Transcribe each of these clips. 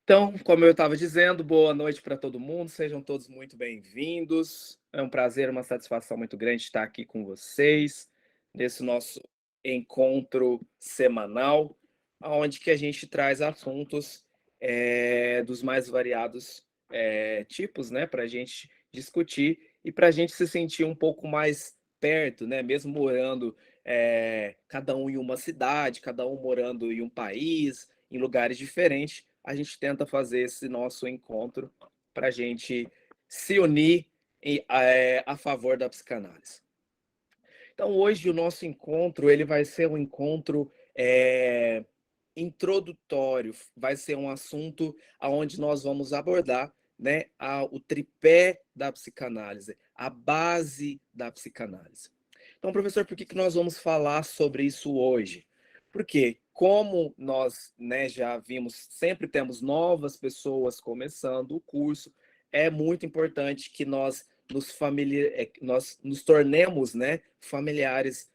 Então, como eu estava dizendo, boa noite para todo mundo, sejam todos muito bem-vindos. É um prazer, uma satisfação muito grande estar aqui com vocês nesse nosso encontro semanal, onde que a gente traz assuntos dos mais variados tipos, né, para a gente discutir e para a gente se sentir um pouco mais perto, né, mesmo morando cada um em uma cidade, cada um morando em um país, em lugares diferentes, a gente tenta fazer esse nosso encontro para a gente se unir a favor da psicanálise. Então, hoje o nosso encontro ele vai ser um encontro introdutório, vai ser um assunto onde nós vamos abordar, né, o tripé da psicanálise, a base da psicanálise. Então, professor, por que nós vamos falar sobre isso hoje? Porque, como nós, né, já vimos, sempre temos novas pessoas começando o curso, é muito importante que nós nos tornemos, né, familiares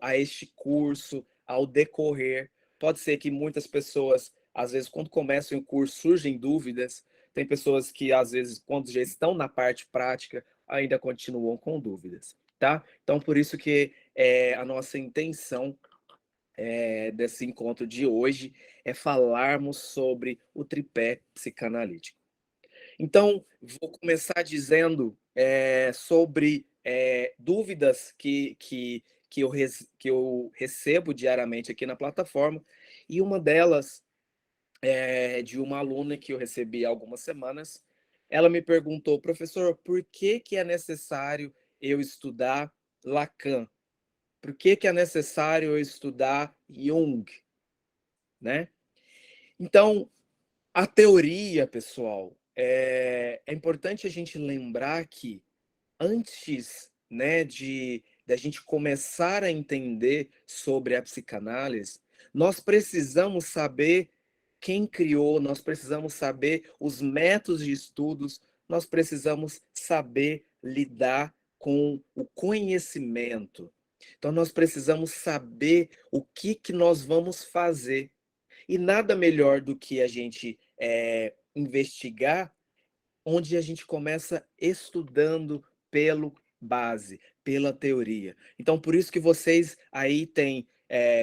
a este curso, ao decorrer. Pode ser que muitas pessoas, às vezes, quando começam o curso, surgem dúvidas. Tem pessoas que, às vezes, quando já estão na parte prática, ainda continuam com dúvidas, tá? Então, por isso que a nossa intenção desse encontro de hoje é falarmos sobre o tripé psicanalítico. Então, vou começar dizendo sobre dúvidas que eu recebo diariamente aqui na plataforma, e uma delas é de uma aluna que eu recebi há algumas semanas. Ela me perguntou, professor, por que que é necessário eu estudar Lacan? Por que que é necessário eu estudar Jung, né? Então, a teoria, pessoal, é importante a gente lembrar que antes, né, de da gente começar a entender sobre a psicanálise, nós precisamos saber quem criou, nós precisamos saber os métodos de estudos, nós precisamos saber lidar com o conhecimento. Então, nós precisamos saber o que que nós vamos fazer. E nada melhor do que a gente investigar onde a gente começa estudando pelo base, pela teoria. Então, por isso que vocês aí têm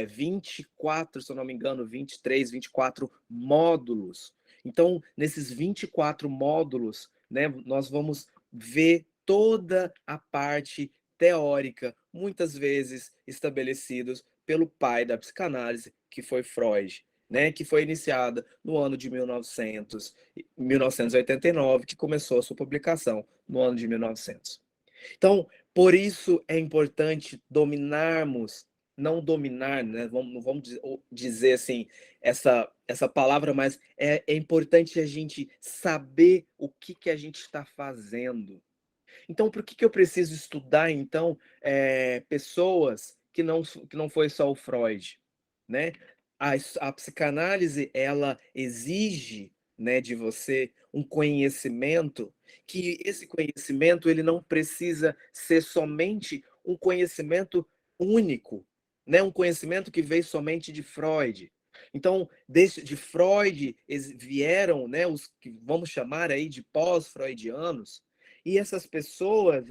24, se eu não me engano, 23, 24 módulos. Então, nesses 24 módulos, né, nós vamos ver toda a parte teórica, muitas vezes estabelecidos pelo pai da psicanálise, que foi Freud, né, que foi iniciada no ano de 1989, que começou a sua publicação no ano de 1900. Então, por isso é importante dominarmos, não dominar, né? Não vamos dizer assim essa palavra, mas é importante a gente saber o que que a gente está fazendo. Então, por que que eu preciso estudar, então, pessoas que não foi só o Freud, né? A psicanálise, ela exige, né, de você um conhecimento, que esse conhecimento ele não precisa ser somente um conhecimento único, né? Um conhecimento que veio somente de Freud. Então, de Freud vieram, né, os que vamos chamar aí de pós-freudianos, e essas pessoas,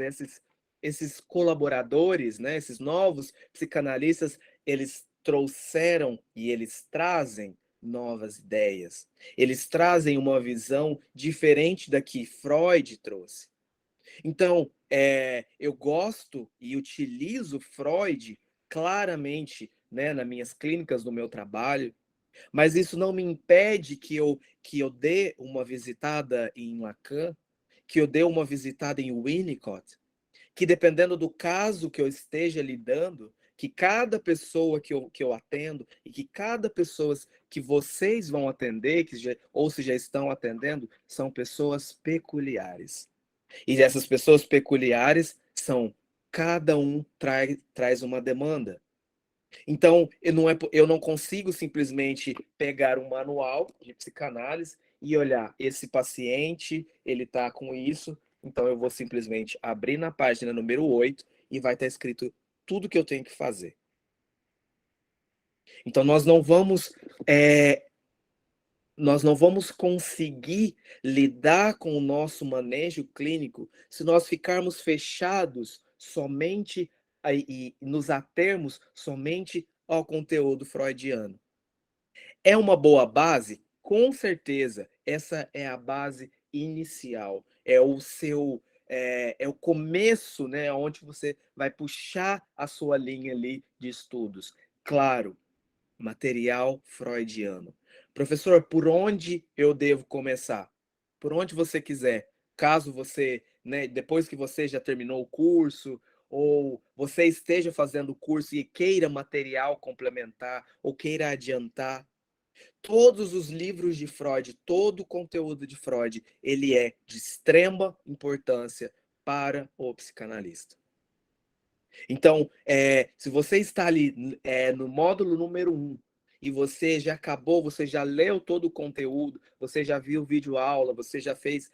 esses colaboradores, né, esses novos psicanalistas, eles trouxeram e eles trazem novas ideias. Eles trazem uma visão diferente da que Freud trouxe. Então, eu gosto e utilizo Freud claramente, né, nas minhas clínicas, no meu trabalho, mas isso não me impede que eu dê uma visitada em Lacan, que eu dê uma visitada em Winnicott, que dependendo do caso que eu esteja lidando, que cada pessoa que eu atendo e que cada pessoa que vocês vão atender, ou se já estão atendendo, são pessoas peculiares. E essas pessoas peculiares são, cada um traz uma demanda. Então, eu não consigo simplesmente pegar um manual de psicanálise e olhar, esse paciente, ele está com isso, então eu vou simplesmente abrir na página número 8 e vai estar escrito tudo que eu tenho que fazer. Então, nós não vamos nós não vamos conseguir lidar com o nosso manejo clínico se nós ficarmos fechados somente e nos atermos somente ao conteúdo freudiano. É uma boa base? Com certeza, essa é a base inicial, é o seu é o começo, né, onde você vai puxar a sua linha ali de estudos. Claro, material freudiano. Professor, por onde eu devo começar? Por onde você quiser. Caso você, né, depois que você já terminou o curso, ou você esteja fazendo o curso e queira material complementar, ou queira adiantar, todos os livros de Freud, todo o conteúdo de Freud, ele é de extrema importância para o psicanalista. Então, se você está ali no módulo número 1 e você já acabou, você já leu todo o conteúdo, você já viu vídeo aula, você já fez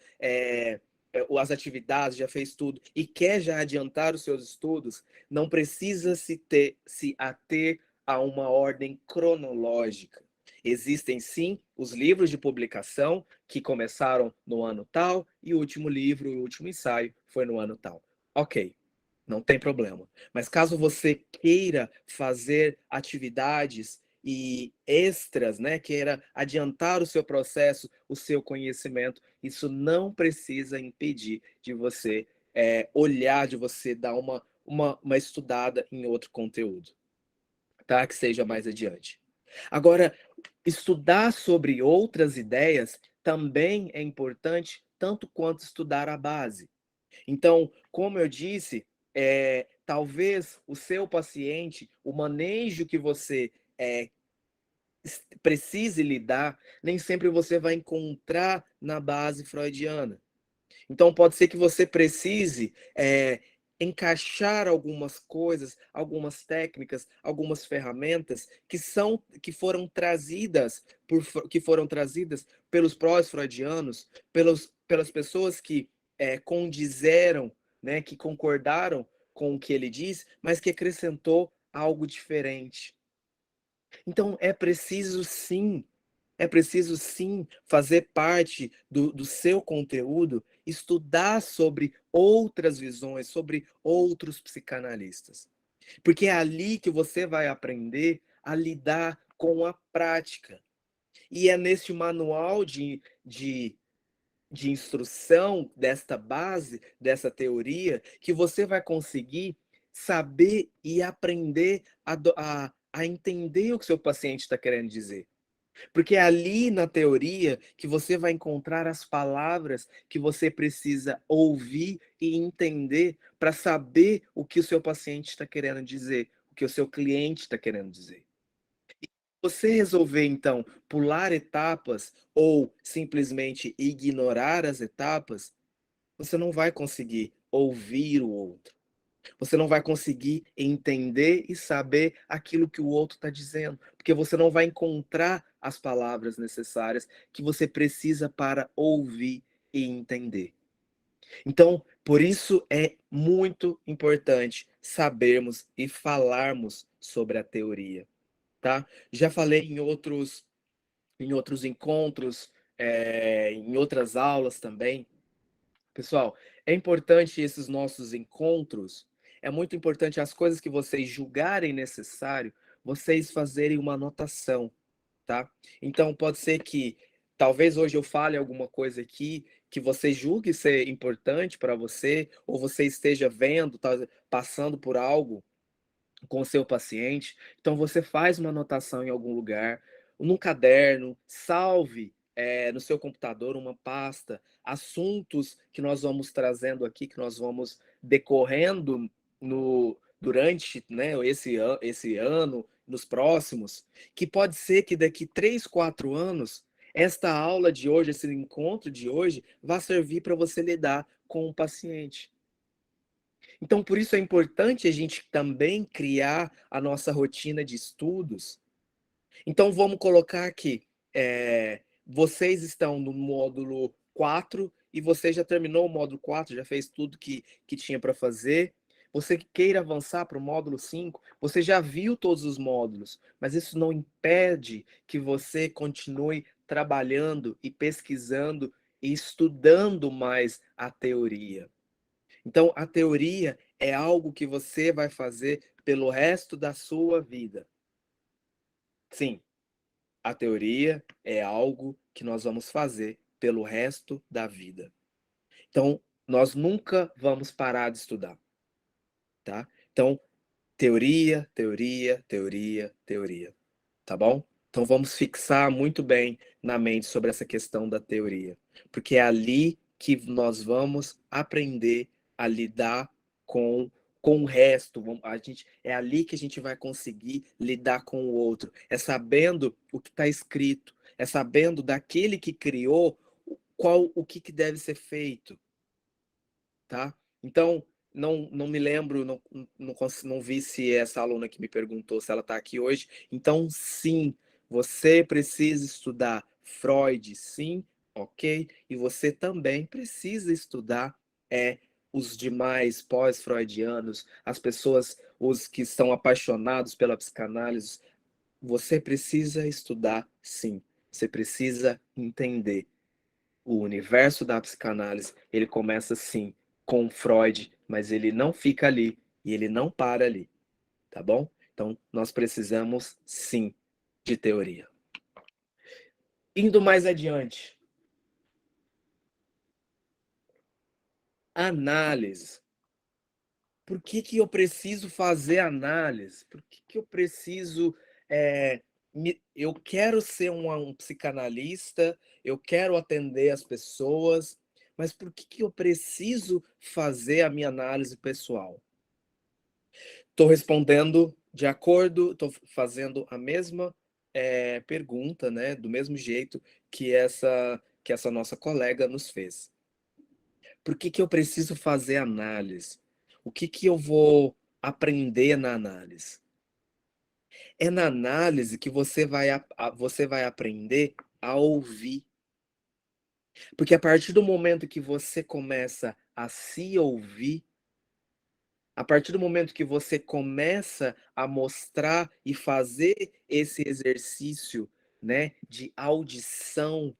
as atividades, já fez tudo e quer já adiantar os seus estudos, não precisa se ater a uma ordem cronológica. Existem sim os livros de publicação que começaram no ano tal e o último livro, o último ensaio foi no ano tal. Ok, não tem problema. Mas caso você queira fazer atividades e extras, né, queira adiantar o seu processo, o seu conhecimento, isso não precisa impedir de você olhar, de você dar uma estudada em outro conteúdo, tá? Que seja mais adiante. Agora, estudar sobre outras ideias também é importante, tanto quanto estudar a base. Então, como eu disse, talvez o seu paciente, o manejo que você precise lidar, nem sempre você vai encontrar na base freudiana. Então, pode ser que você precise encaixar algumas coisas, algumas técnicas, algumas ferramentas que foram trazidas pelos pró-freudianos, pelas pessoas que condizeram, né, que concordaram com o que ele diz, mas que acrescentou algo diferente. Então, é preciso sim fazer parte do seu conteúdo, estudar sobre outras visões, sobre outros psicanalistas. Porque é ali que você vai aprender a lidar com a prática. E é neste manual de instrução desta base, dessa teoria, que você vai conseguir saber e aprender a entender o que seu paciente está querendo dizer. Porque é ali na teoria que você vai encontrar as palavras que você precisa ouvir e entender para saber o que o seu paciente está querendo dizer, o que o seu cliente está querendo dizer. Você resolver, então, pular etapas ou simplesmente ignorar as etapas, você não vai conseguir ouvir o outro. Você não vai conseguir entender e saber aquilo que o outro está dizendo, porque você não vai encontrar as palavras necessárias que você precisa para ouvir e entender. Então, por isso é muito importante sabermos e falarmos sobre a teoria, tá? Já falei em outros encontros, em outras aulas também. Pessoal, é importante esses nossos encontros, é muito importante as coisas que vocês julgarem necessário, vocês fazerem uma anotação, tá? Então pode ser que talvez hoje eu fale alguma coisa aqui que você julgue ser importante para você, ou você esteja vendo, tá, passando por algo com o seu paciente. Então você faz uma anotação em algum lugar, num caderno, salve no seu computador uma pasta, assuntos que nós vamos trazendo aqui, que nós vamos decorrendo durante, né, esse ano, nos próximos, que pode ser que daqui 3, 4 anos, esta aula de hoje, esse encontro de hoje, vá servir para você lidar com o paciente. Então, por isso é importante a gente também criar a nossa rotina de estudos. Então, vamos colocar aqui, vocês estão no módulo 4 e você já terminou o módulo 4, já fez tudo que tinha para fazer. Você que queira avançar para o módulo 5, você já viu todos os módulos, mas isso não impede que você continue trabalhando e pesquisando e estudando mais a teoria. Então, a teoria é algo que você vai fazer pelo resto da sua vida. Sim, a teoria é algo que nós vamos fazer pelo resto da vida. Então, nós nunca vamos parar de estudar, tá? Então, teoria, teoria, teoria, teoria, tá bom? Então vamos fixar muito bem na mente sobre essa questão da teoria, porque é ali que nós vamos aprender a lidar com o resto. É ali que a gente vai conseguir lidar com o outro. É sabendo o que está escrito, é sabendo daquele que criou o que deve ser feito, tá? Então, não me lembro, não vi se essa aluna que me perguntou se ela está aqui hoje. Então, sim, você precisa estudar Freud, sim, ok? E você também precisa estudar os demais pós-freudianos, as pessoas, os que estão apaixonados pela psicanálise. Você precisa estudar, sim. Você precisa entender o universo da psicanálise. Ele começa sim com Freud, mas ele não fica ali e ele não para ali, tá bom? Então, nós precisamos sim de teoria. Indo mais adiante, análise. Por que eu preciso fazer análise? Por que eu preciso. é, eu quero ser um psicanalista, eu quero atender as pessoas, mas por que eu preciso fazer a minha análise pessoal? Estou respondendo de acordo, estou fazendo a mesma pergunta, né? Do mesmo jeito que essa nossa colega nos fez. Por que eu preciso fazer análise? O que eu vou aprender na análise? É na análise que você vai aprender a ouvir. Porque a partir do momento que você começa a se ouvir, a partir do momento que você começa a mostrar e fazer esse exercício, né, de audição,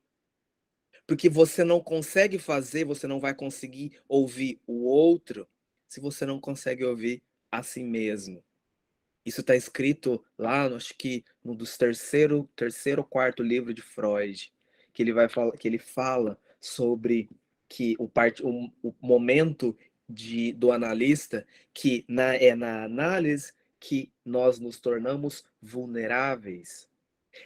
porque você não consegue fazer, você não vai conseguir ouvir o outro se você não consegue ouvir a si mesmo. Isso está escrito lá, acho que no dos terceiro ou quarto livro de Freud, que ele fala sobre que o momento do analista, que é na análise que nós nos tornamos vulneráveis.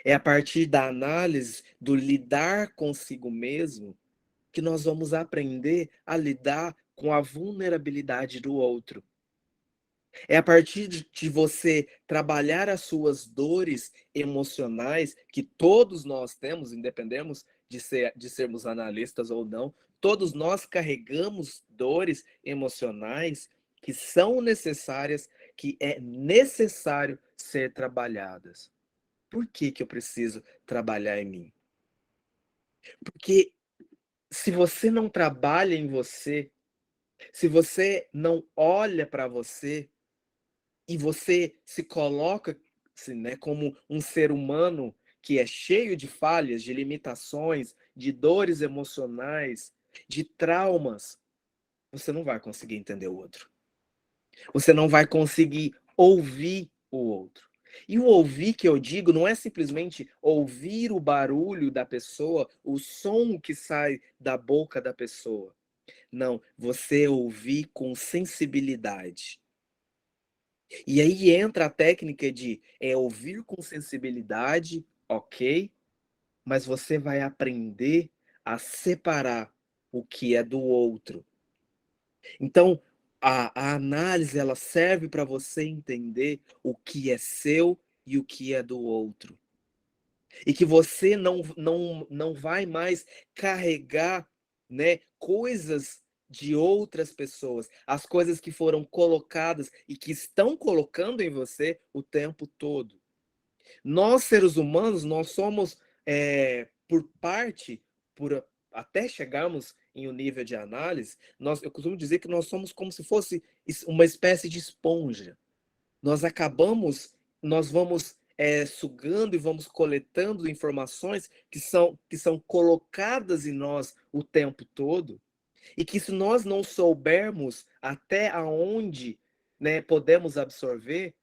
É a partir da análise, do lidar consigo mesmo, que nós vamos aprender a lidar com a vulnerabilidade do outro. É a partir de você trabalhar as suas dores emocionais, que todos nós temos, independemos de sermos analistas ou não, todos nós carregamos dores emocionais que são necessárias, que é necessário ser trabalhadas. Por que eu preciso trabalhar em mim? Porque se você não trabalha em você, se você não olha para você, e você se coloca assim, né, como um ser humano que é cheio de falhas, de limitações, de dores emocionais, de traumas, você não vai conseguir entender o outro. Você não vai conseguir ouvir o outro. E o ouvir que eu digo não é simplesmente ouvir o barulho da pessoa, o som que sai da boca da pessoa. Não, você ouvir com sensibilidade. E aí entra a técnica de ouvir com sensibilidade, ok, mas você vai aprender a separar o que é do outro. Então, a análise ela serve para você entender o que é seu e o que é do outro. E que você não vai mais carregar, né, coisas de outras pessoas, as coisas que foram colocadas e que estão colocando em você o tempo todo. Nós, seres humanos, nós somos, por parte, até chegarmos em um nível de análise, eu costumo dizer que nós somos como se fosse uma espécie de esponja. Nós acabamos, nós vamos sugando e vamos coletando informações que são colocadas em nós o tempo todo, e que se nós não soubermos até aonde, né, podemos absorver,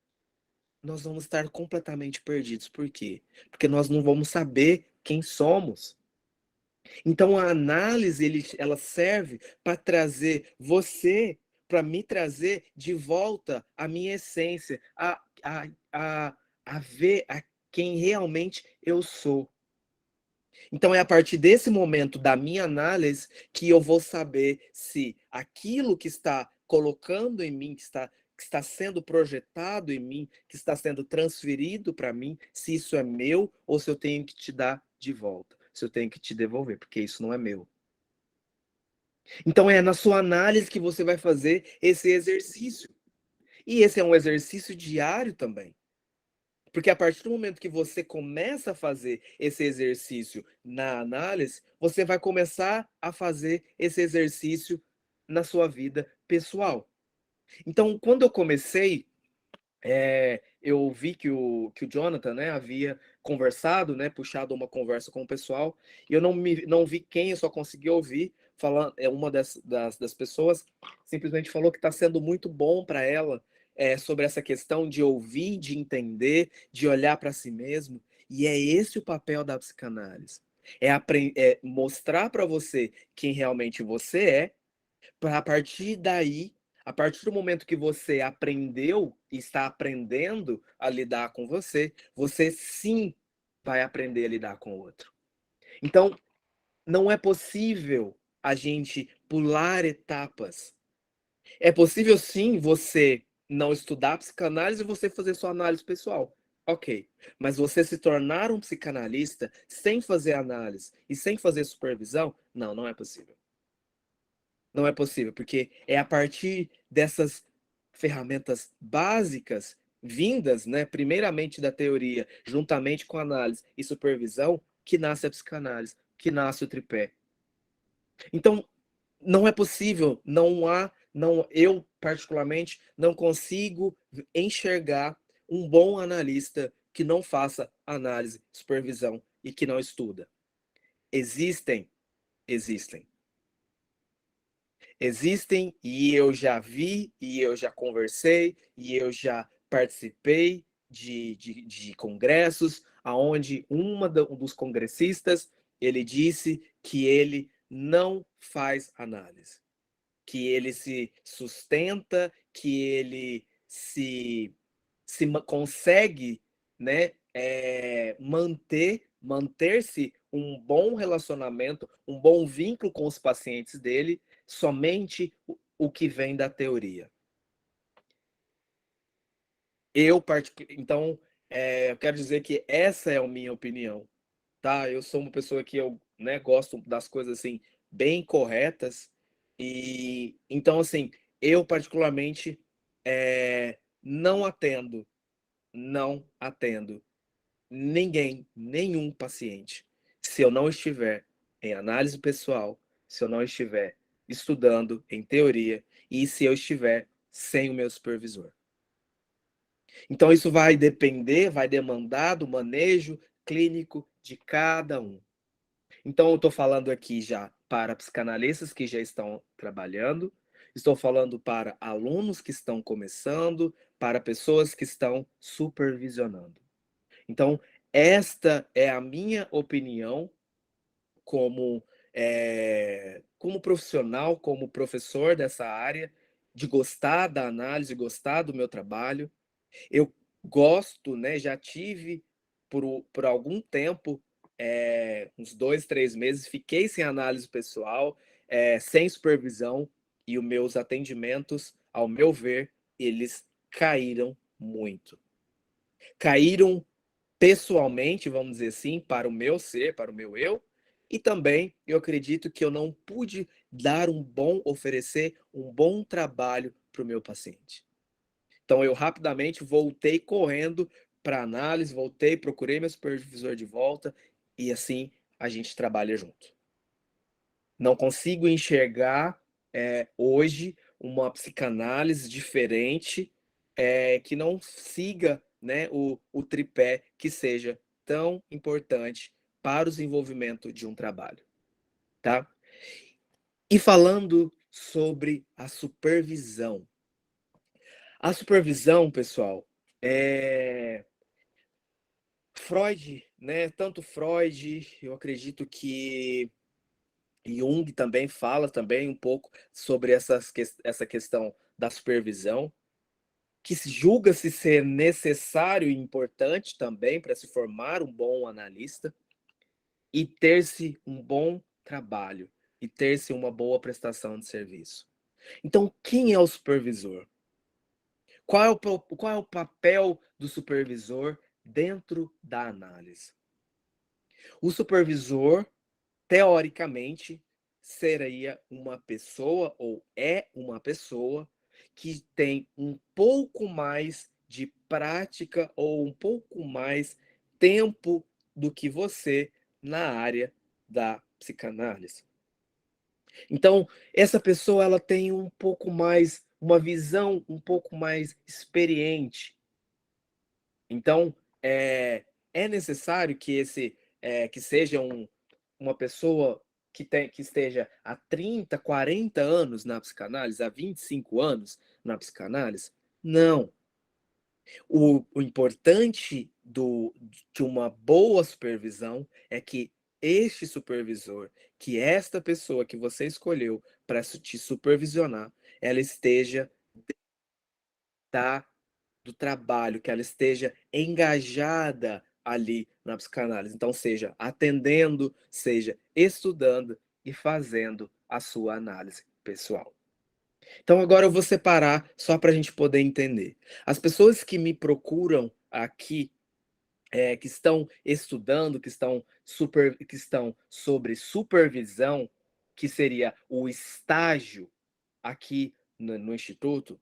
nós vamos estar completamente perdidos. Por quê? Porque nós não vamos saber quem somos. Então a análise ela serve para trazer você, para me trazer de volta a minha essência, a ver a quem realmente eu sou. Então é a partir desse momento da minha análise que eu vou saber se aquilo que está colocando em mim, que está sendo projetado em mim, que está sendo transferido para mim, se isso é meu ou se eu tenho que te dar de volta, se eu tenho que te devolver, porque isso não é meu. Então é na sua análise que você vai fazer esse exercício. E esse é um exercício diário também. Porque a partir do momento que você começa a fazer esse exercício na análise, você vai começar a fazer esse exercício na sua vida pessoal. Então, quando eu comecei, eu vi que o Jonathan, né, havia conversado, né, puxado uma conversa com o pessoal, e eu não vi quem, eu só consegui ouvir, falando, uma das pessoas simplesmente falou que está sendo muito bom para ela, sobre essa questão de ouvir, de entender, de olhar para si mesmo, e é esse o papel da psicanálise. É mostrar para você quem realmente você é, para a partir daí, a partir do momento que você aprendeu e está aprendendo a lidar com você, você sim vai aprender a lidar com o outro. Então, não é possível a gente pular etapas. É possível sim você não estudar psicanálise e você fazer sua análise pessoal. Ok. Mas você se tornar um psicanalista sem fazer análise e sem fazer supervisão, não, não é possível. Não é possível, porque é a partir dessas ferramentas básicas, vindas, né, primeiramente da teoria, juntamente com análise e supervisão, que nasce a psicanálise, que nasce o tripé. Então, não é possível, eu particularmente não consigo enxergar um bom analista que não faça análise, supervisão e que não estuda. Existem, existem. Existem e eu já vi, e eu já conversei, e eu já participei de congressos, aonde um dos congressistas, ele disse que ele não faz análise, que ele se sustenta, que ele consegue, né, manter-se um bom relacionamento, um bom vínculo com os pacientes dele, somente o que vem da teoria. Então, eu quero dizer que essa é a minha opinião, tá? Eu sou uma pessoa que eu, né, gosto das coisas assim bem corretas e então assim, eu particularmente não atendo nenhum paciente, se eu não estiver em análise pessoal, se eu não estiver estudando em teoria e se eu estiver sem o meu supervisor. Então, isso vai demandar do manejo clínico de cada um. Então, eu estou falando aqui já para psicanalistas que já estão trabalhando, estou falando para alunos que estão começando, para pessoas que estão supervisionando. Então, esta é a minha opinião como, como profissional, como professor dessa área, de gostar da análise, gostar do meu trabalho. Eu gosto, né? Já tive por algum tempo, uns 2, 3 meses, fiquei sem análise pessoal, sem supervisão, e os meus atendimentos, ao meu ver, eles caíram muito. Caíram pessoalmente, vamos dizer assim, para o meu ser, para o meu eu, e também eu acredito que eu não pude oferecer um bom trabalho para o meu paciente. Então eu rapidamente voltei correndo para análise, procurei meu supervisor de volta e assim a gente trabalha junto. Não consigo enxergar hoje uma psicanálise diferente que não siga né, o tripé que seja tão importante para o desenvolvimento de um trabalho, tá? E falando sobre a supervisão. A supervisão, pessoal, é Freud, né? Tanto Freud, eu acredito que Jung também fala também um pouco sobre essa questão da supervisão, que julga-se ser necessário e importante também para se formar um bom analista e ter-se um bom trabalho e ter-se uma boa prestação de serviço. Então, quem é o supervisor? Qual é o papel do supervisor dentro da análise? O supervisor, teoricamente, seria uma pessoa ou é uma pessoa que tem um pouco mais de prática ou um pouco mais tempo do que você na área da psicanálise. Então, essa pessoa ela tem um pouco mais, uma visão um pouco mais experiente. Então, é necessário que que seja uma pessoa que esteja há 30, 40 anos na psicanálise, há 25 anos na psicanálise? Não. O importante de uma boa supervisão é que este supervisor, que esta pessoa que você escolheu para te supervisionar, ela esteja tá, do trabalho, que ela esteja engajada ali na psicanálise. Então, seja atendendo, seja estudando e fazendo a sua análise pessoal. Então, agora eu vou separar só para a gente poder entender. As pessoas que me procuram aqui, que estão estudando, que estão sobre supervisão, que seria o estágio aqui no Instituto,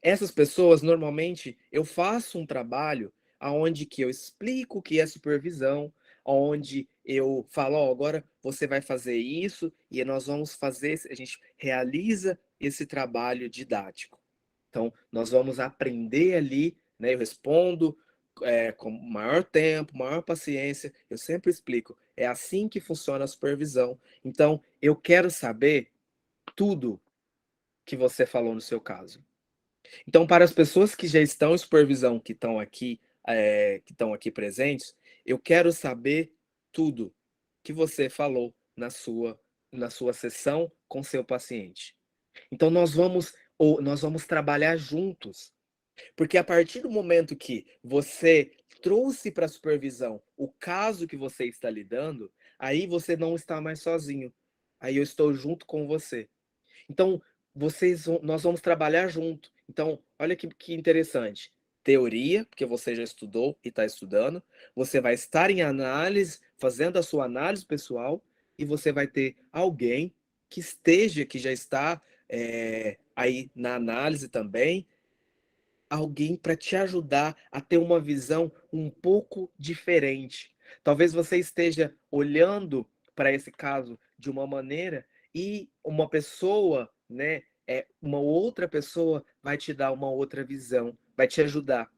essas pessoas, normalmente, eu faço um trabalho aonde que eu explico o que é supervisão, onde eu falo, ó, agora você vai fazer isso e nós vamos fazer, a gente realiza esse trabalho didático. Então, nós vamos aprender ali, né? Eu respondo com maior tempo, maior paciência. Eu sempre explico. É assim que funciona a supervisão. Então, eu quero saber tudo que você falou no seu caso. Então, para as pessoas que já estão em supervisão, que estão aqui presentes, eu quero saber tudo que você falou na sua sessão com seu paciente. Então, nós vamos trabalhar juntos, porque a partir do momento que você trouxe para a supervisão o caso que você está lidando, aí você não está mais sozinho. Aí eu estou junto com você. Então, nós vamos trabalhar junto. Então, olha que interessante. Teoria, porque você já estudou e está estudando. Você vai estar em análise, fazendo a sua análise pessoal, e você vai ter alguém que já está aí na análise também, alguém para te ajudar a ter uma visão um pouco diferente. Talvez você esteja olhando para esse caso de uma maneira e uma pessoa, né, uma outra pessoa vai te dar uma outra visão, vai te ajudar.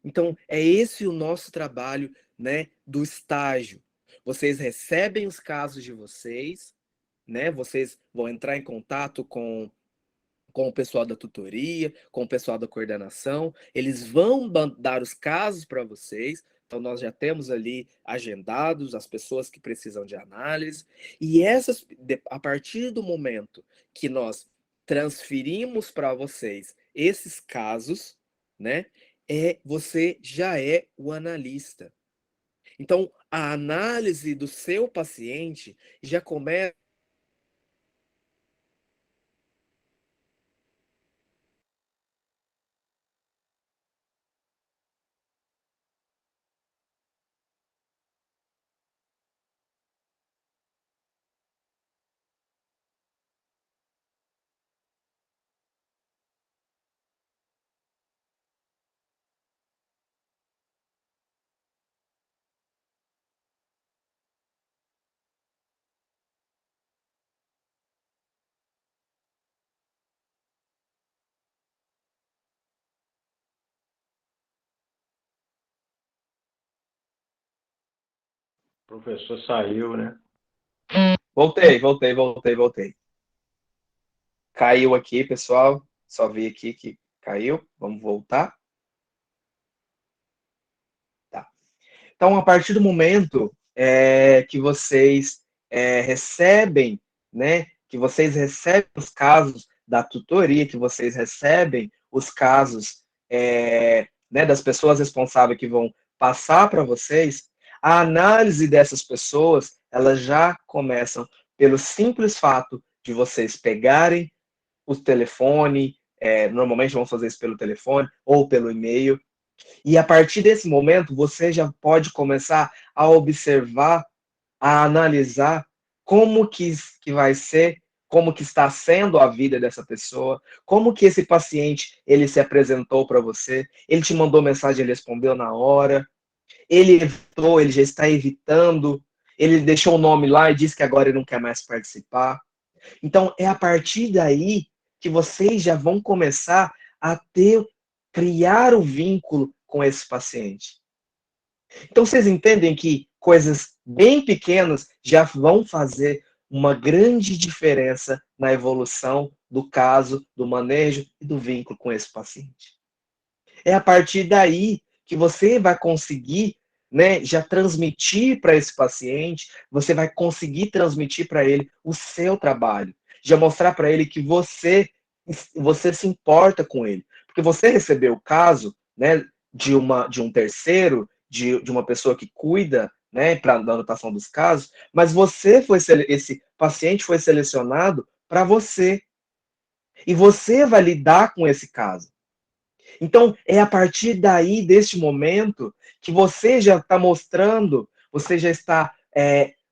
Então, é esse o nosso trabalho, né, do estágio. Vocês recebem os casos de vocês, né? Vocês vão entrar em contato com o pessoal da tutoria, com o pessoal da coordenação, eles vão dar os casos para vocês. Então, nós já temos ali agendados as pessoas que precisam de análise, e a partir do momento que nós transferimos para vocês esses casos, né, você já é o analista. Então, a análise do seu paciente já começa O professor saiu, né? Voltei. Caiu aqui, pessoal. Só vi aqui que caiu. Vamos voltar. Tá. Então, a partir do momento que vocês recebem, né, que vocês recebem os casos da tutoria, que vocês recebem os casos né, das pessoas responsáveis que vão passar para vocês, a análise dessas pessoas, elas já começam pelo simples fato de vocês pegarem o telefone, normalmente vão fazer isso pelo telefone ou pelo e-mail, e a partir desse momento, você já pode começar a observar, a analisar como que vai ser, como que está sendo a vida dessa pessoa, como que esse paciente ele se apresentou para você, ele te mandou mensagem, ele respondeu na hora, ele evitou, ele já está evitando, ele deixou o nome lá e disse que agora ele não quer mais participar. Então, é a partir daí que vocês já vão começar a criar o vínculo com esse paciente. Então, vocês entendem que coisas bem pequenas já vão fazer uma grande diferença na evolução do caso, do manejo e do vínculo com esse paciente. É a partir daí que você vai conseguir, né, já transmitir para esse paciente, você vai conseguir transmitir para ele o seu trabalho, já mostrar para ele que você se importa com ele, porque você recebeu o caso, né, de um terceiro, de uma pessoa que cuida, né, para a anotação dos casos, mas esse paciente foi selecionado para você e você vai lidar com esse caso. Então, é a partir daí, deste momento, que você já está mostrando, você já está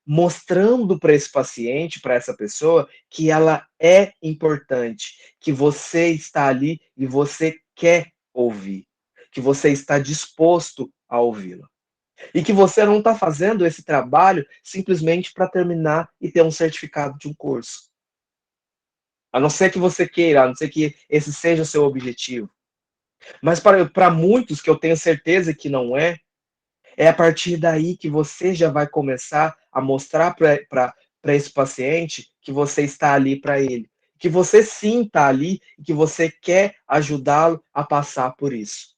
mostrando para esse paciente, para essa pessoa, que ela é importante, que você está ali e você quer ouvir, que você está disposto a ouvi-la. E que você não está fazendo esse trabalho simplesmente para terminar e ter um certificado de um curso. A não ser que você queira, a não ser que esse seja o seu objetivo. Mas para muitos, que eu tenho certeza que não é a partir daí que você já vai começar a mostrar para esse paciente que você está ali para ele. Que você sim está ali e que você quer ajudá-lo a passar por isso.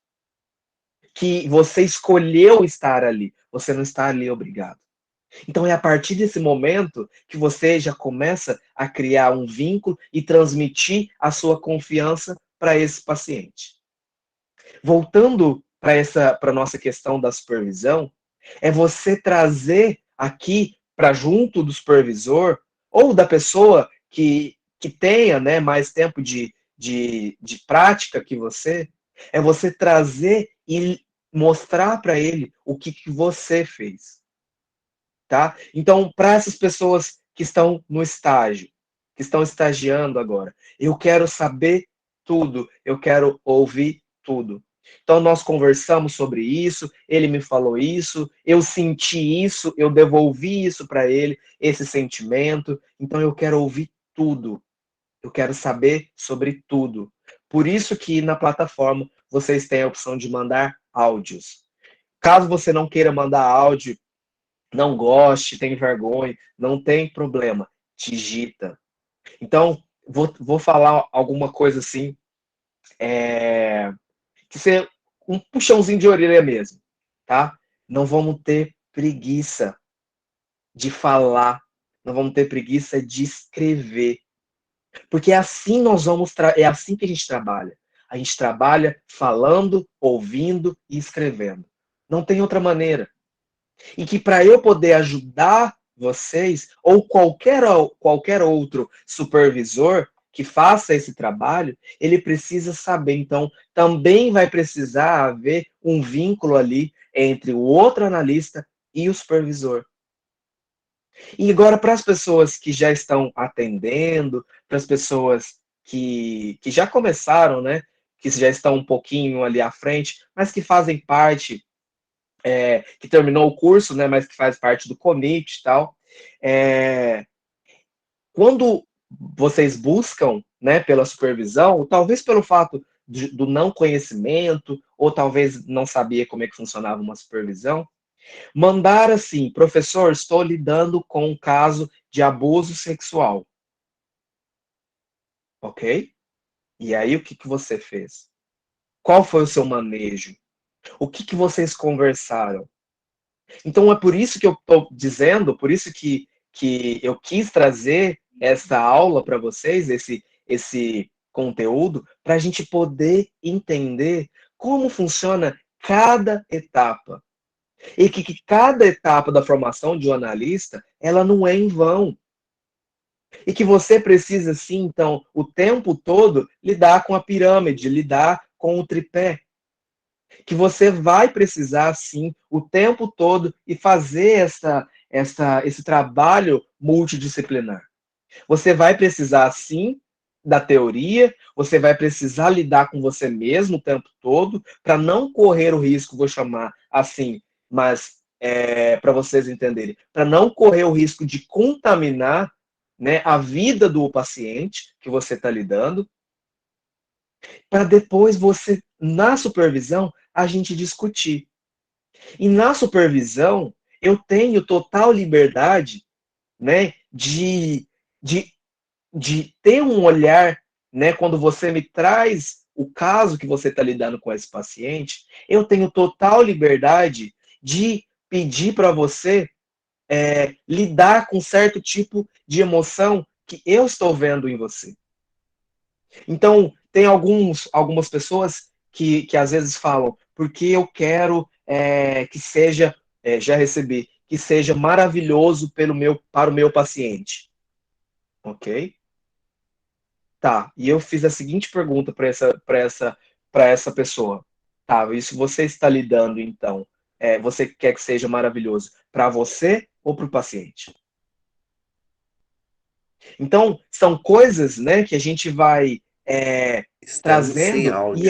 Que você escolheu estar ali, você não está ali obrigado. Então é a partir desse momento que você já começa a criar um vínculo e transmitir a sua confiança para esse paciente. Voltando para a nossa questão da supervisão, é você trazer aqui para junto do supervisor ou da pessoa que tenha, né, mais tempo de prática que você, é você trazer e mostrar para ele o que você fez. Tá? Então, para essas pessoas que estão no estágio, que estão estagiando agora, eu quero saber tudo, eu quero ouvir tudo. Então, nós conversamos sobre isso, ele me falou isso, eu senti isso, eu devolvi isso para ele, esse sentimento. Então, eu quero ouvir tudo, eu quero saber sobre tudo. Por isso que na plataforma vocês têm a opção de mandar áudios. Caso você não queira mandar áudio, não goste, tem vergonha, não tem problema, digita. Então, vou falar alguma coisa assim, que ser um puxãozinho de orelha mesmo, tá? Não vamos ter preguiça de falar, não vamos ter preguiça de escrever, porque é assim é assim que a gente trabalha. A gente trabalha falando, ouvindo e escrevendo. Não tem outra maneira. E que para eu poder ajudar vocês, ou qualquer outro supervisor que faça esse trabalho, ele precisa saber. Então, também vai precisar haver um vínculo ali entre o outro analista e o supervisor. E agora, para as pessoas que já estão atendendo, para as pessoas que já começaram, né? Que já estão um pouquinho ali à frente, mas que fazem parte que terminou o curso, né, mas que faz parte do comitê e tal. Quando vocês buscam, né, pela supervisão, talvez pelo fato do não conhecimento, ou talvez não sabia como é que funcionava uma supervisão, Mandar assim, professor, estou lidando com um caso de abuso sexual, ok? E aí o que que você fez? Qual foi o seu manejo? O que que vocês conversaram? Então é por isso que eu estou dizendo, por isso que eu quis trazer essa aula para vocês, esse conteúdo, para a gente poder entender como funciona cada etapa. E que cada etapa da formação de um analista, ela não é em vão. E que você precisa, sim, então, o tempo todo, lidar com a pirâmide, lidar com o tripé. Que você vai precisar, sim, o tempo todo e fazer esse trabalho multidisciplinar. Você vai precisar, sim, da teoria, você vai precisar lidar com você mesmo o tempo todo, para não correr o risco, vou chamar assim, mas para vocês entenderem, para não correr o risco de contaminar, né, a vida do paciente que você está lidando, para depois você, na supervisão, a gente discutir. E na supervisão, eu tenho total liberdade, né, de, de ter um olhar, né, quando você me traz o caso que você está lidando com esse paciente, eu tenho total liberdade de pedir para você lidar com certo tipo de emoção que eu estou vendo em você. Então, tem algumas pessoas que às vezes falam, porque eu quero que seja, já recebi, que seja maravilhoso para o meu paciente. Ok? Tá, e eu fiz a seguinte pergunta para essa pessoa. Tá, isso você está lidando, então, você quer que seja maravilhoso para você ou para o paciente? Então, são coisas, né, que a gente vai Estamos sem trazendo, áudio.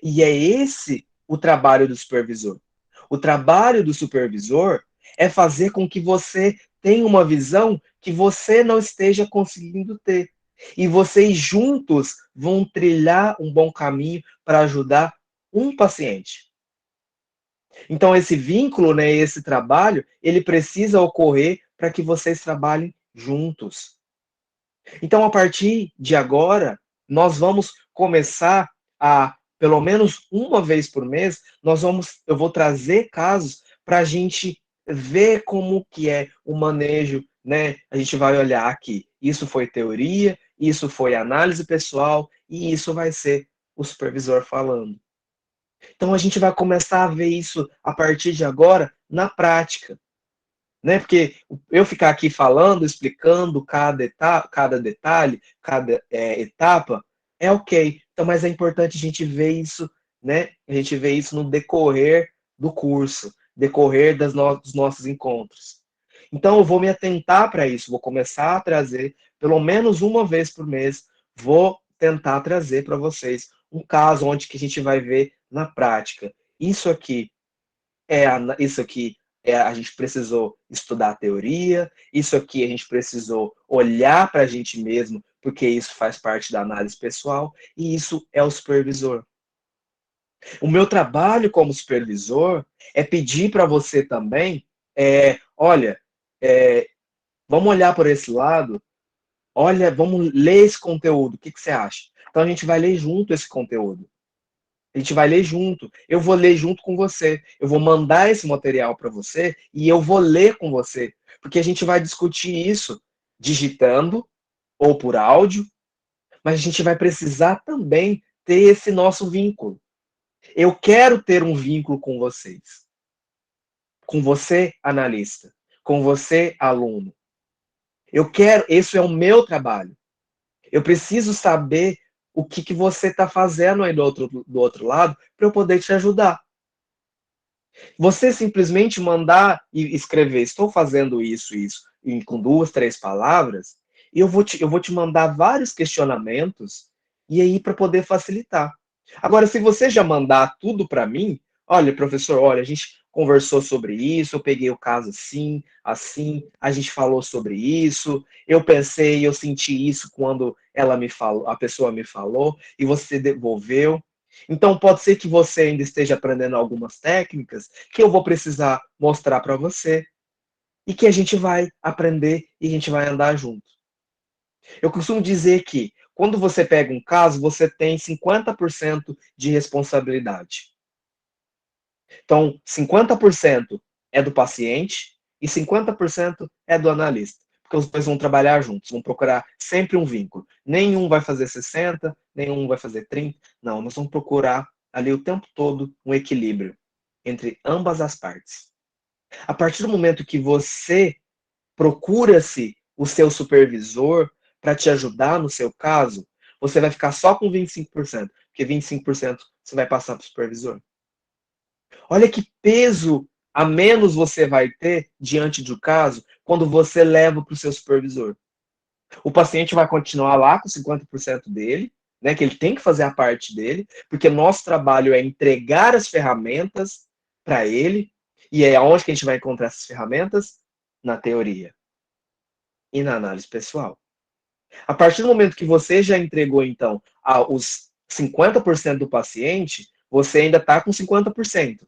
e é esse o trabalho do supervisor. O trabalho do supervisor é fazer com que você tenha uma visão que você não esteja conseguindo ter. E vocês juntos vão trilhar um bom caminho para ajudar um paciente. Então, esse vínculo, né, esse trabalho, ele precisa ocorrer para que vocês trabalhem juntos. Então, a partir de agora, nós vamos começar a, pelo menos uma vez por mês, eu vou trazer casos para a gente ver como que é o manejo, né? A gente vai olhar aqui, isso foi teoria, isso foi análise pessoal, e isso vai ser o supervisor falando. Então, a gente vai começar a ver isso a partir de agora na prática, né? Porque eu ficar aqui falando, explicando cada detalhe, cada etapa, é ok. Então, mas é importante a gente ver isso, né? A gente ver isso no decorrer do curso, decorrer dos nossos encontros. Então, eu vou me atentar para isso, vou começar a trazer, pelo menos uma vez por mês, vou tentar trazer para vocês um caso onde que a gente vai ver na prática. Isso aqui isso aqui a gente precisou estudar a teoria, isso aqui a gente precisou olhar para a gente mesmo, porque isso faz parte da análise pessoal, e isso é o supervisor. O meu trabalho como supervisor é pedir para você também, olha, é, vamos olhar por esse lado, olha, vamos ler esse conteúdo, o que, que você acha? Então a gente vai ler junto esse conteúdo. A gente vai ler junto. Eu vou ler junto com você. Eu vou mandar esse material para você e eu vou ler com você. Porque a gente vai discutir isso digitando ou por áudio, mas a gente vai precisar também ter esse nosso vínculo. Eu quero ter um vínculo com vocês. Com você, analista. Com você, aluno. Eu quero, esse é o meu trabalho. Eu preciso saber o que você está fazendo aí do outro lado para eu poder te ajudar. Você simplesmente mandar e escrever, estou fazendo isso, com duas, três palavras, e eu vou te mandar vários questionamentos, e aí para poder facilitar. Agora, se você já mandar tudo para mim, olha, professor, olha, a gente conversou sobre isso, eu peguei o caso assim, assim, a gente falou sobre isso, eu pensei, eu senti isso quando ela me falou, a pessoa me falou, e você devolveu. Então, pode ser que você ainda esteja aprendendo algumas técnicas que eu vou precisar mostrar para você e que a gente vai aprender e a gente vai andar junto. Eu costumo dizer que quando você pega um caso, você tem 50% de responsabilidade. Então, 50% é do paciente e 50% é do analista. Porque os dois vão trabalhar juntos, vão procurar sempre um vínculo. Nenhum vai fazer 60, nenhum vai fazer 30. Não, nós vamos procurar ali o tempo todo um equilíbrio entre ambas as partes. A partir do momento que você procura-se o seu supervisor para te ajudar no seu caso, você vai ficar só com 25%, porque 25% você vai passar para o supervisor. Olha que peso a menos você vai ter diante do caso quando você leva para o seu supervisor. O paciente vai continuar lá com 50% dele, né, que ele tem que fazer a parte dele, porque nosso trabalho é entregar as ferramentas para ele, e é onde que a gente vai encontrar essas ferramentas? Na teoria e na análise pessoal. A partir do momento que você já entregou, então, os 50% do paciente, você ainda está com 50%.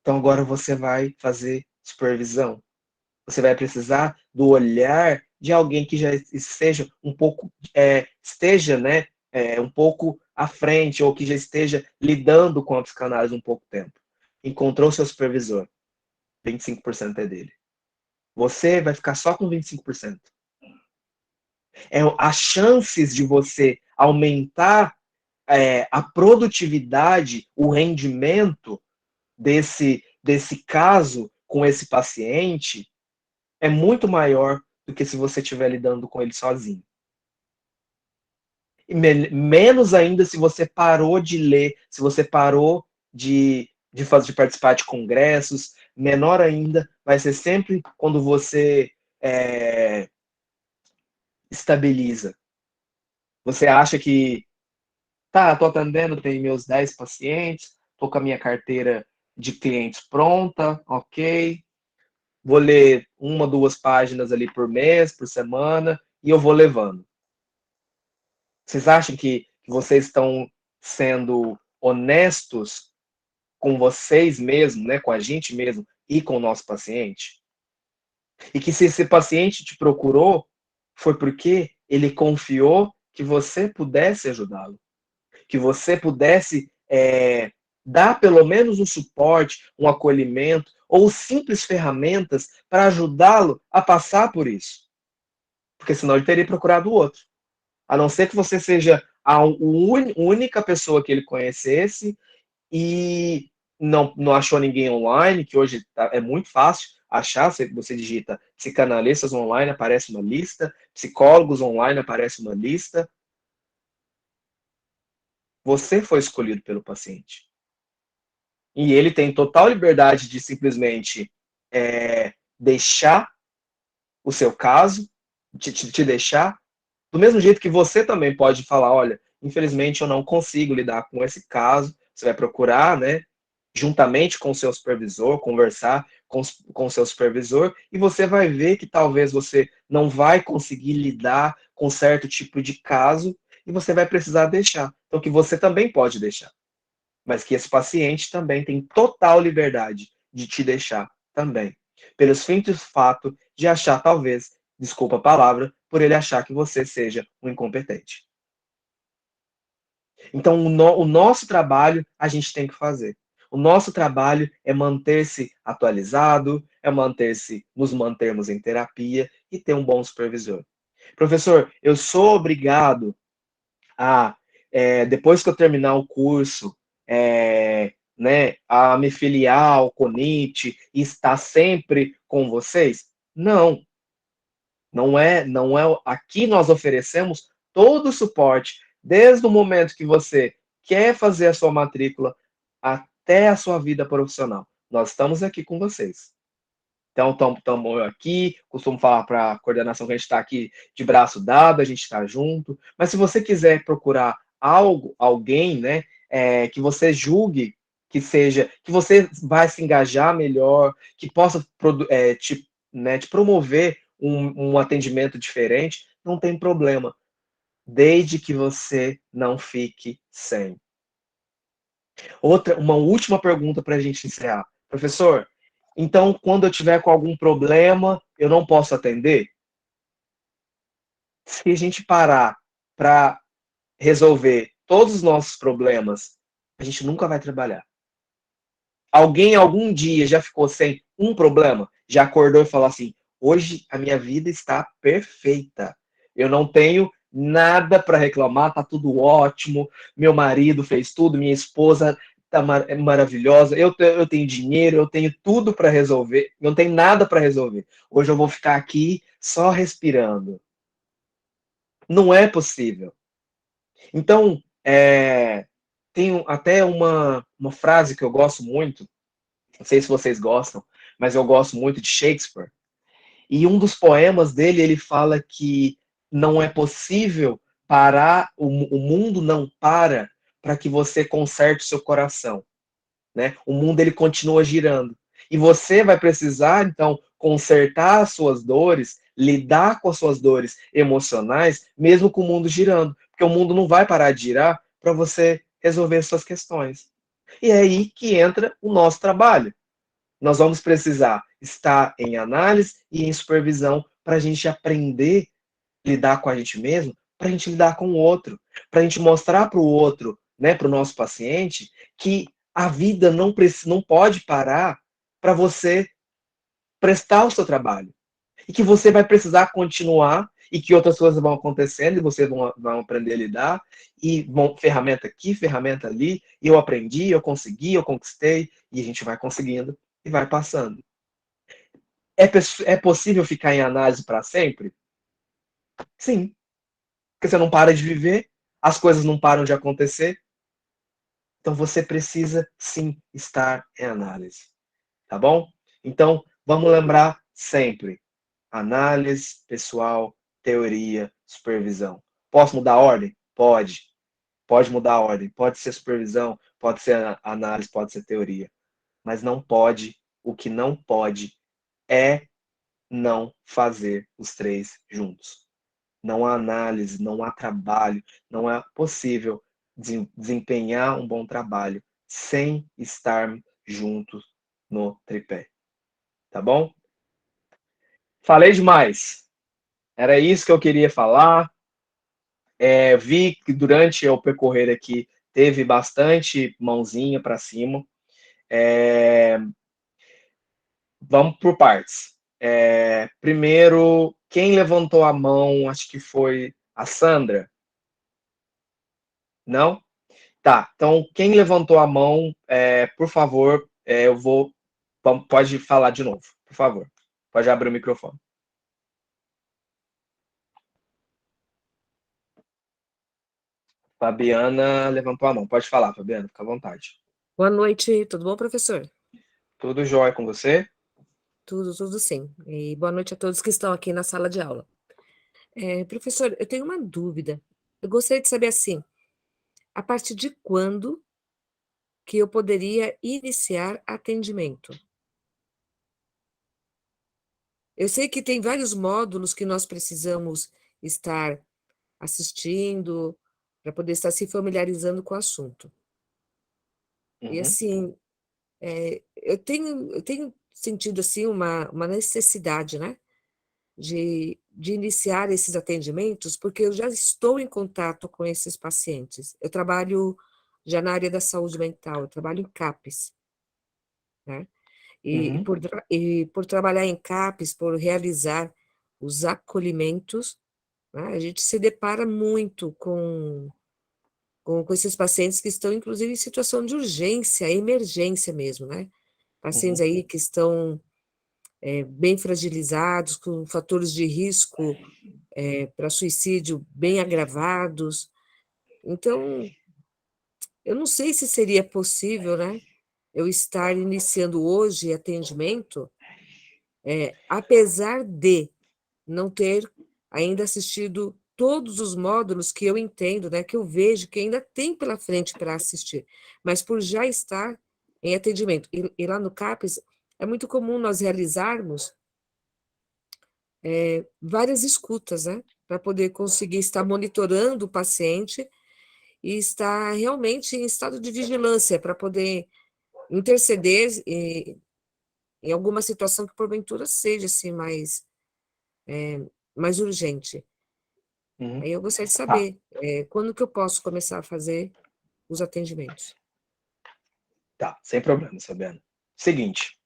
Então agora você vai fazer supervisão. Você vai precisar do olhar de alguém que já esteja um pouco, né, um pouco à frente, ou que já esteja lidando com a psicanálise um pouco tempo. Encontrou seu supervisor, 25% é dele. Você vai ficar só com 25%. As chances de você aumentar a produtividade, o rendimento desse caso com esse paciente é muito maior do que se você estiver lidando com ele sozinho. E menos ainda se você parou de ler, se você parou de participar de congressos, menor ainda vai ser sempre quando você estabiliza. Você acha que, tá, tô atendendo, tenho meus 10 pacientes, tô com a minha carteira de clientes pronta, ok, vou ler 1, 2 páginas ali por mês, por semana, e eu vou levando. Vocês acham que vocês estão sendo honestos com vocês mesmos, né, com a gente mesmo e com o nosso paciente? E que se esse paciente te procurou, foi porque ele confiou que você pudesse ajudá-lo, que você pudesse dar pelo menos um suporte, um acolhimento ou simples ferramentas para ajudá-lo a passar por isso. Porque senão ele teria procurado o outro. A não ser que você seja a única pessoa que ele conhecesse e não achou ninguém online, que hoje é muito fácil achar, você digita psicanalistas online, aparece uma lista, psicólogos online, aparece uma lista. Você foi escolhido pelo paciente. E ele tem total liberdade de simplesmente deixar o seu caso, te deixar, do mesmo jeito que você também pode falar, olha, infelizmente eu não consigo lidar com esse caso, você vai procurar, né, juntamente com o seu supervisor, conversar com o seu supervisor, e você vai ver que talvez você não vai conseguir lidar com certo tipo de caso, e você vai precisar deixar. Então, que você também pode deixar. Mas que esse paciente também tem total liberdade de te deixar também. Pelo simples fato de achar, talvez, desculpa a palavra, por ele achar que você seja um incompetente. Então, o nosso trabalho a gente tem que fazer. O nosso trabalho é manter-se atualizado, é nos mantermos em terapia e ter um bom supervisor. Professor, eu sou obrigado a, depois que eu terminar o curso, né, a me filiar ao CONIT e estar sempre com vocês? Não, não é. Aqui nós oferecemos todo o suporte, desde o momento que você quer fazer a sua matrícula até a sua vida profissional. Nós estamos aqui com vocês. Então, estamos aqui, costumo falar para a coordenação que a gente está aqui de braço dado, a gente está junto. Mas se você quiser procurar alguém, né, que você julgue que você vai se engajar melhor, que possa te promover um atendimento diferente, não tem problema, desde que você não fique sem. Uma última pergunta para a gente encerrar. Professor, então, quando eu tiver com algum problema, eu não posso atender? Se a gente parar para resolver todos os nossos problemas, a gente nunca vai trabalhar. Alguém algum dia já ficou sem um problema? Já acordou e falou assim: hoje a minha vida está perfeita. Eu não tenho nada para reclamar, tá tudo ótimo. Meu marido fez tudo, minha esposa tá maravilhosa. Eu tenho dinheiro, eu tenho tudo para resolver. Não tem nada para resolver. Hoje eu vou ficar aqui só respirando. Não é possível. Então, tem até uma frase que eu gosto muito, não sei se vocês gostam, mas eu gosto muito de Shakespeare. E um dos poemas dele, ele fala que não é possível parar, o mundo não para que você conserte seu coração, né? O mundo ele continua girando. E você vai precisar, então, consertar as suas dores, lidar com as suas dores emocionais, mesmo com o mundo girando. Porque o mundo não vai parar de girar para você resolver suas questões. E é aí que entra o nosso trabalho. Nós vamos precisar estar em análise e em supervisão para a gente aprender a lidar com a gente mesmo, para a gente lidar com o outro, para a gente mostrar para o outro, né, para o nosso paciente, que a vida não pode parar para você prestar o seu trabalho. E que você vai precisar continuar e que outras coisas vão acontecendo e vocês vão aprender a lidar e vão ferramenta aqui, ferramenta ali, e eu aprendi, eu consegui, eu conquistei e a gente vai conseguindo e vai passando. É possível ficar em análise para sempre? Sim, porque você não para de viver, as coisas não param de acontecer, então você precisa sim estar em análise, tá bom? Então, vamos lembrar sempre: análise, pessoal, teoria, supervisão. Posso mudar a ordem? Pode. Pode mudar a ordem. Pode ser supervisão, pode ser análise, pode ser teoria. Mas não pode, o que não pode é não fazer os três juntos. Não há análise, não há trabalho, não é possível desempenhar um bom trabalho sem estar juntos no tripé. Tá bom? Falei demais. Era isso que eu queria falar. Vi que durante o percorrer aqui teve bastante mãozinha para cima. Vamos por partes. Primeiro, quem levantou a mão, acho que foi a Sandra. Não? Tá, então quem levantou a mão, por favor, pode falar de novo, por favor. Pode abrir o microfone. Fabiana levantou a mão. Pode falar, Fabiana, fica à vontade. Boa noite, tudo bom, professor? Tudo jóia com você? Tudo sim. E boa noite a todos que estão aqui na sala de aula. Professor, eu tenho uma dúvida. Eu gostaria de saber assim, a partir de quando que eu poderia iniciar atendimento? Eu sei que tem vários módulos que nós precisamos estar assistindo para poder estar se familiarizando com o assunto. E assim, eu tenho sentido assim uma necessidade, né? De iniciar esses atendimentos, porque eu já estou em contato com esses pacientes. Eu trabalho já na área da saúde mental, eu trabalho em CAPES, né? E Uhum. por trabalhar em CAPES, por realizar os acolhimentos, né, a gente se depara muito com esses pacientes que estão, inclusive, em situação de urgência, emergência mesmo, né? Pacientes Uhum. aí que estão bem fragilizados, com fatores de risco para suicídio bem agravados. Então, eu não sei se seria possível, né, eu estar iniciando hoje atendimento, apesar de não ter ainda assistido todos os módulos que eu entendo, né, que eu vejo que ainda tem pela frente para assistir, mas por já estar em atendimento. E lá no CAPES é muito comum nós realizarmos várias escutas, né, para poder conseguir estar monitorando o paciente e está realmente em estado de vigilância para poder interceder em alguma situação que porventura seja assim mais urgente. Uhum. Aí eu gostaria de Tá, saber quando que eu posso começar a fazer os atendimentos. tá, sem problema, Fabiana. Seguinte,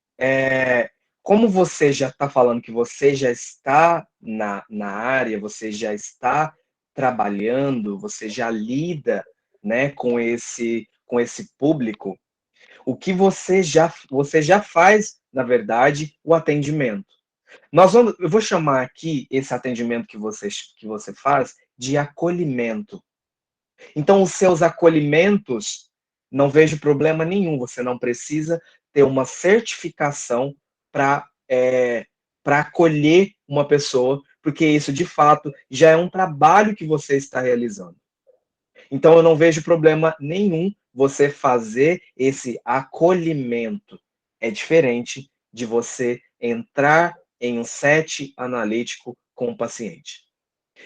como você já está falando que você já está na área, você já está trabalhando, você já lida, né, com esse público, o que você já faz, na verdade, o atendimento. Eu vou chamar aqui esse atendimento que você faz de acolhimento. Então, os seus acolhimentos, não vejo problema nenhum. Você não precisa ter uma certificação para acolher uma pessoa, porque isso, de fato, já é um trabalho que você está realizando. Então, eu não vejo problema nenhum você fazer esse acolhimento. É diferente de você entrar em um set analítico com o paciente.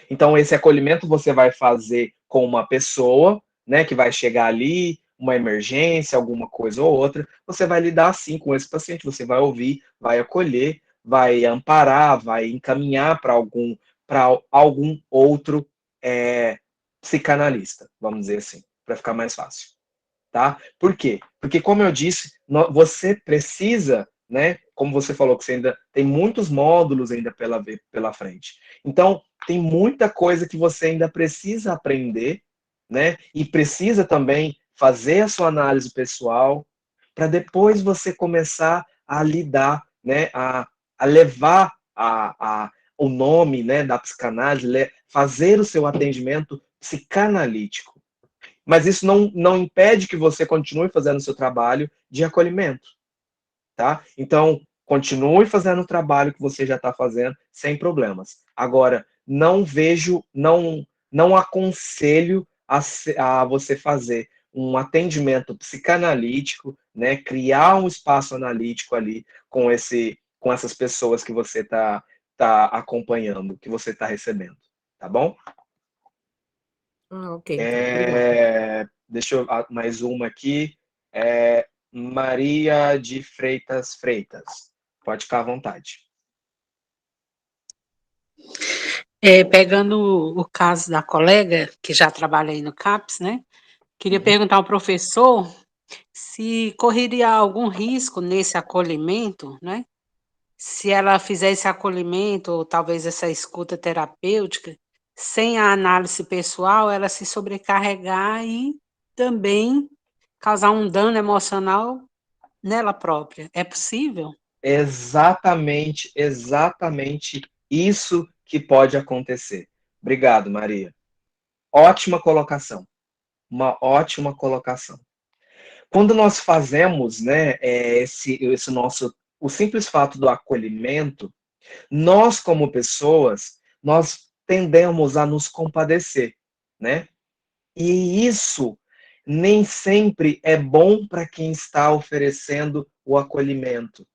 Então, esse acolhimento você vai fazer com uma pessoa, né, que vai chegar ali, uma emergência, alguma coisa ou outra, você vai lidar assim com esse paciente, você vai ouvir, vai acolher, vai amparar, vai encaminhar para algum outro psicanalista, vamos dizer assim, para ficar mais fácil. Tá? Por quê? Porque, como eu disse, você precisa, né? Como você falou, que você ainda tem muitos módulos ainda pela frente. Então, tem muita coisa que você ainda precisa aprender, né? E precisa também fazer a sua análise pessoal, para depois você começar a lidar, né? A levar o nome, né, da psicanálise, fazer o seu atendimento psicanalítico. Mas isso não impede que você continue fazendo o seu trabalho de acolhimento, tá? Então, continue fazendo o trabalho que você já está fazendo sem problemas. Agora, não aconselho a você fazer um atendimento psicanalítico, né? Criar um espaço analítico ali com essas pessoas que você tá acompanhando, que você está recebendo, tá bom? Ah, ok, então, obrigada. Deixa eu mais uma aqui. Maria de Freitas Freitas. Pode ficar à vontade. Pegando o caso da colega, que já trabalha aí no CAPS, né? Queria perguntar ao professor se correria algum risco nesse acolhimento, né? Se ela fizer esse acolhimento, ou talvez essa escuta terapêutica, sem a análise pessoal, ela se sobrecarregar e também causar um dano emocional nela própria. É possível? Exatamente isso que pode acontecer. Obrigado, Maria. Ótima colocação. Uma ótima colocação. Quando nós fazemos, né, esse nosso, o simples fato do acolhimento, nós como pessoas, nós tendemos a nos compadecer, né? E isso nem sempre é bom para quem está oferecendo o acolhimento,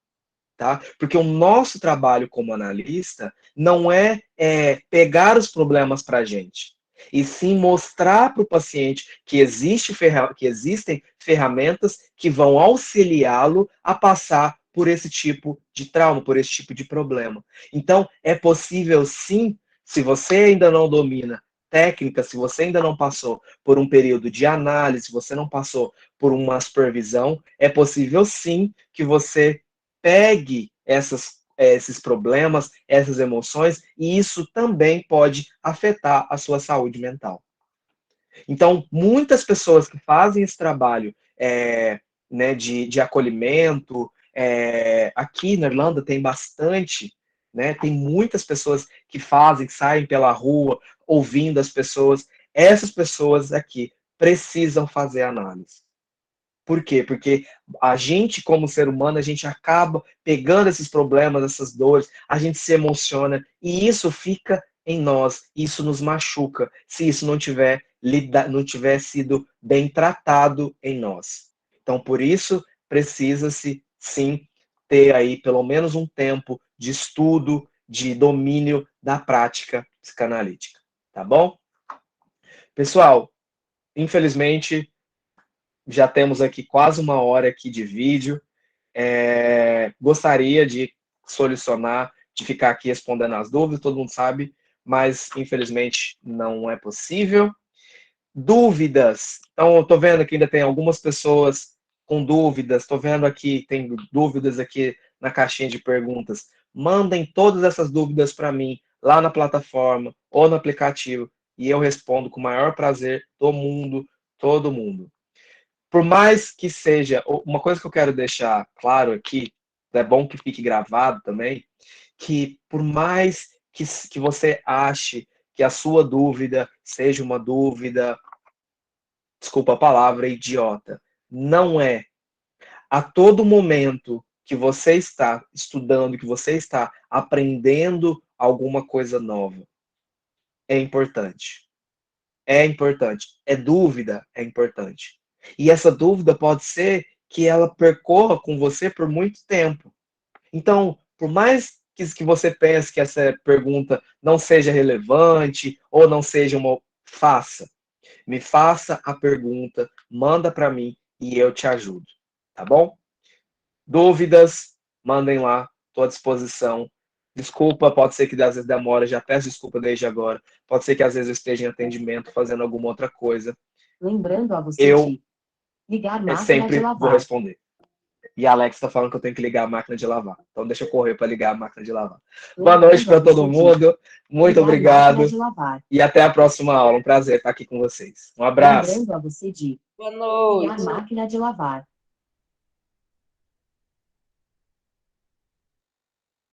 tá? Porque o nosso trabalho como analista não é pegar os problemas para a gente, e sim mostrar para o paciente que existem ferramentas que vão auxiliá-lo a passar por esse tipo de trauma, por esse tipo de problema. Então, é possível sim, se você ainda não domina técnica, se você ainda não passou por um período de análise, se você não passou por uma supervisão, é possível sim que você pegue esses problemas, essas emoções, e isso também pode afetar a sua saúde mental. Então, muitas pessoas que fazem esse trabalho né, de acolhimento, aqui na Irlanda tem bastante, né, tem muitas pessoas que saem pela rua, ouvindo as pessoas. Essas pessoas aqui precisam fazer análise. Por quê? Porque a gente, como ser humano, a gente acaba pegando esses problemas, essas dores, a gente se emociona e isso fica em nós, isso nos machuca, se isso não tiver sido bem tratado em nós. Então, por isso, precisa-se, sim, ter aí pelo menos um tempo de estudo, de domínio da prática psicanalítica. Tá bom? Pessoal, infelizmente, já temos aqui quase 1 hora aqui de vídeo. Gostaria de solucionar, de ficar aqui respondendo as dúvidas, todo mundo sabe, mas infelizmente não é possível. Dúvidas. Então, eu estou vendo que ainda tem algumas pessoas com dúvidas. Estou vendo aqui, tem dúvidas aqui na caixinha de perguntas. Mandem todas essas dúvidas para mim, lá na plataforma ou no aplicativo, e eu respondo com o maior prazer do mundo, todo mundo. Por mais que seja, uma coisa que eu quero deixar claro aqui, é bom que fique gravado também, que por mais que você ache que a sua dúvida seja uma dúvida, desculpa a palavra, idiota, não é. A todo momento que você está estudando, que você está aprendendo alguma coisa nova, é importante. É importante. É dúvida, é importante. E essa dúvida pode ser que ela percorra com você por muito tempo. Então, por mais que você pense que essa pergunta não seja relevante ou não seja uma... Me faça a pergunta, manda para mim e eu te ajudo. Tá bom? Dúvidas, mandem lá, estou à disposição. Desculpa, pode ser que às vezes demora, já peço desculpa desde agora. Pode ser que às vezes eu esteja em atendimento, fazendo alguma outra coisa. Lembrando a você Eu de ligar máquina de sempre vou lavar. responder. E a Alex está falando que eu tenho que ligar a máquina de lavar. Então deixa eu correr para ligar a máquina de lavar. Boa noite para todo mundo. Muito obrigado. E até a próxima aula. Um prazer estar aqui com vocês. Um abraço. Lembrando a você de Boa ligar noite. máquina de lavar.